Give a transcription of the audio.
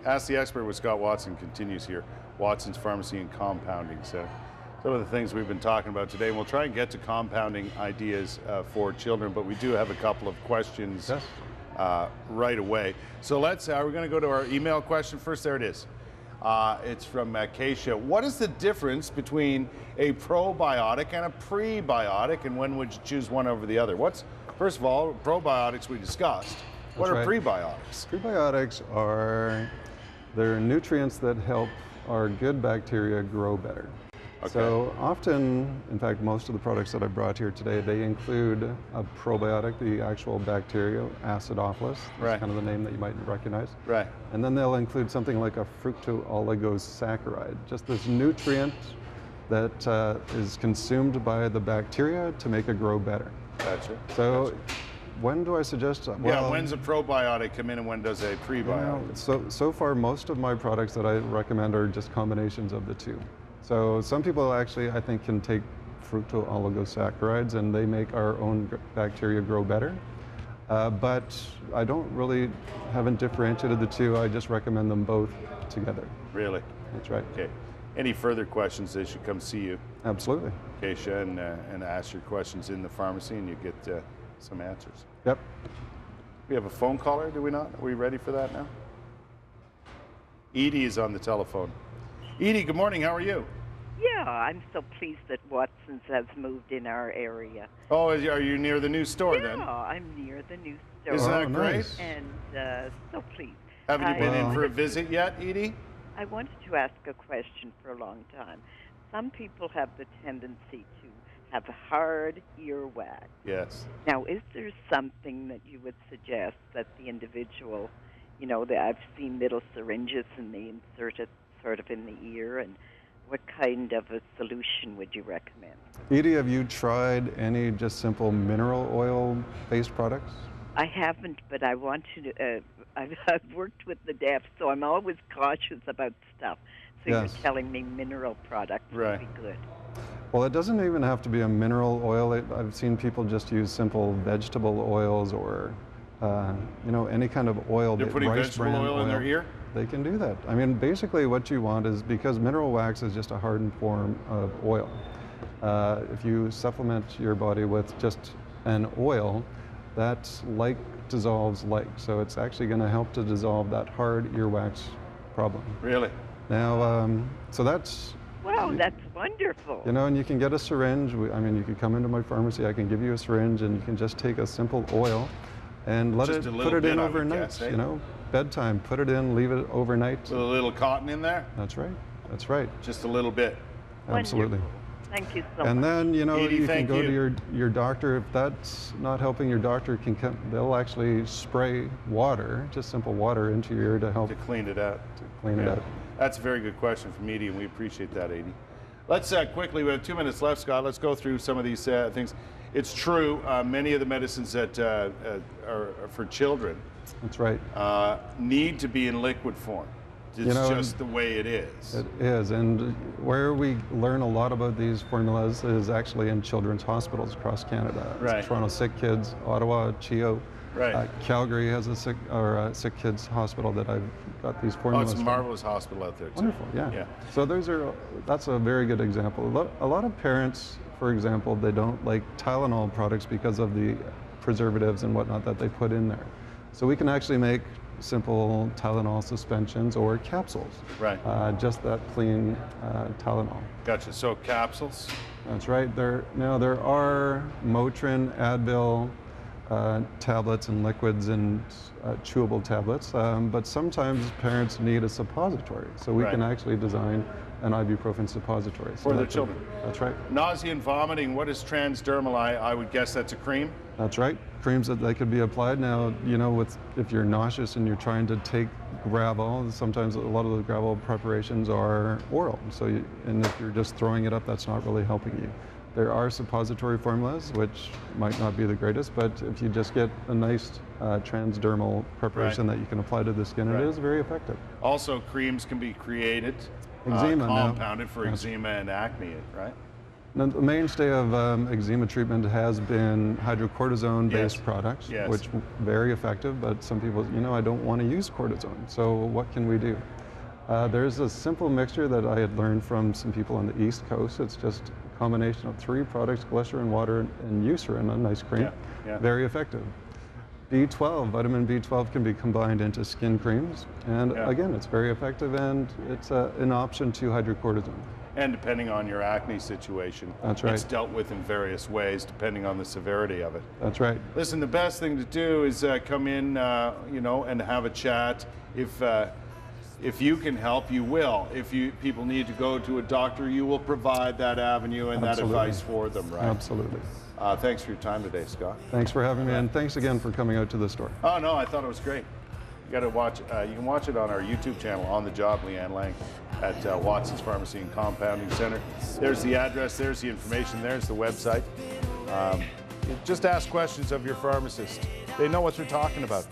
Ask the Expert with Scott Watson continues here. Watson's Pharmacy and Compounding Center. Some of the things we've been talking about today, and we'll try and get to compounding ideas for children, but we do have a couple of questions right away. So we're going to go to our email question first. There it is. It's from Keisha. What is the difference between a probiotic and a prebiotic, and when would you choose one over the other? First of all, probiotics we discussed. What are prebiotics? Prebiotics they're nutrients that help our good bacteria grow better. Okay. So often, in fact, most of the products that I brought here today, they include a probiotic, the actual bacteria, Acidophilus. That's kind of the name that you might recognize. Right. And then they'll include something like a fructooligosaccharide, just this nutrient that is consumed by the bacteria to make it grow better. Gotcha. So when do I suggest? Well, when's a probiotic come in and when does a prebiotic? So far, most of my products that I recommend are just combinations of the two. So some people actually, I think, can take fructooligosaccharides and they make our own bacteria grow better. But I haven't differentiated the two. I just recommend them both together. Really? That's right. Okay. Any further questions, they should come see you. Absolutely. Keisha, and ask your questions in the pharmacy and you get some answers. Yep. We have a phone caller, do we not? Are we ready for that now? Edie is on the telephone. Edie, good morning. How are you? Yeah, I'm so pleased that Watson's has moved in our area. Oh, are you near the new store then? Yeah, I'm near the new store. Isn't that great? Nice. And so pleased. Haven't you been in for a visit yet, Edie? I wanted to ask a question for a long time. Some people have the tendency to have hard earwax. Yes. Now, is there something that you would suggest that the individual, that I've seen little syringes and they insert it sort of in the ear, and what kind of a solution would you recommend? Edie, have you tried any just simple mineral oil-based products? I haven't, but I want to. I've worked with the deaf, so I'm always cautious about stuff. So Yes. you're telling me mineral products would be good. Well, it doesn't even have to be a mineral oil. I've seen people just use simple vegetable oils or, any kind of oil. They're putting vegetable oil in their ear? They can do that. I mean, basically what you want is, because mineral wax is just a hardened form of oil. If you supplement your body with just an oil, that dissolves like. So it's actually going to help to dissolve that hard earwax problem. Really? Now, so that's... Wow, that's wonderful. And you can get a syringe. You could come into my pharmacy, I can give you a syringe, and you can just take a simple oil and put it in overnight, bedtime, put it in, leave it overnight. With a little cotton in there? That's right. That's right. Just a little bit. Absolutely. Wonderful. Thank you so much. And then, Edie, you can go to your doctor. If that's not helping, your doctor they'll actually spray water, just simple water, into your ear to help. To clean it out. It out. That's a very good question from Edie, and we appreciate that, Edie. Let's quickly, we have 2 minutes left, Scott. Let's go through some of these things. It's true, many of the medicines that are for children That's right. Need to be in liquid form. It's just the way it is. It is, and where we learn a lot about these formulas is actually in children's hospitals across Canada. Right. Toronto Sick Kids, Ottawa, CHEO. Right. Calgary has a sick kids hospital that I've got these formulas. Oh, it's a from. marvelous hospital out there too. Wonderful, yeah. So that's a very good example. A lot of parents, for example, they don't like Tylenol products because of the preservatives and whatnot that they put in there. So we can actually make simple Tylenol suspensions or capsules. Right. Just that clean Tylenol. Gotcha. So capsules? That's right. There are Motrin, Advil, tablets and liquids and chewable tablets, but sometimes parents need a suppository. So we can actually design an ibuprofen suppository. For their children. That's right. Nausea and vomiting, what is transdermal? I would guess that's a cream? That's right. Creams that could be applied. Now, if you're nauseous and you're trying to take gravel, sometimes a lot of the gravel preparations are oral. And if you're just throwing it up, that's not really helping you. There are suppository formulas, which might not be the greatest, but if you just get a nice transdermal preparation that you can apply to the skin, it is very effective. Also, creams can be created, eczema compounded for eczema and acne, right? Now, the mainstay of eczema treatment has been hydrocortisone-based Yes. products, Yes. which very effective, but some people, I don't want to use cortisone. So what can we do? There's a simple mixture that I had learned from some people on the East Coast. It's just a combination of 3 products, glycerin, water, and eucerin, a nice cream. Yeah, yeah. Very effective. B12, vitamin B12 can be combined into skin creams. And Yeah. again, it's very effective, and it's an option to hydrocortisone. And depending on your acne situation, That's right. it's dealt with in various ways depending on the severity of it. That's right. Listen, the best thing to do is come in, and have a chat. If you can help, you will. If people need to go to a doctor, you will provide that avenue and Absolutely. that advice for them, right? Absolutely. Thanks for your time today, Scott. Thanks for having me, and thanks again for coming out to the store. Oh no, I thought it was great. You got to watch. You can watch it on our YouTube channel, On the Job, Leanne Lang, at Watson's Pharmacy and Compounding Center. There's the address. There's the information. There's the website. Just ask questions of your pharmacist. They know what they're talking about.